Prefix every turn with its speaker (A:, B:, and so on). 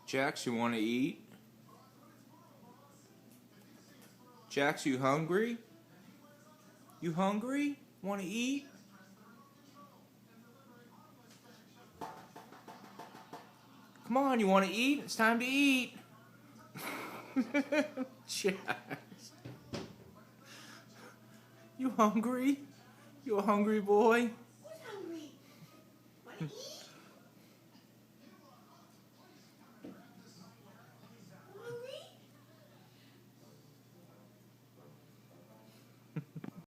A: Jax, you want to eat? Jax, you hungry? You hungry? Want to eat? Come on, you want to eat? It's time to eat. Jax. You hungry? You a hungry boy?
B: Who's hungry? Want to eat?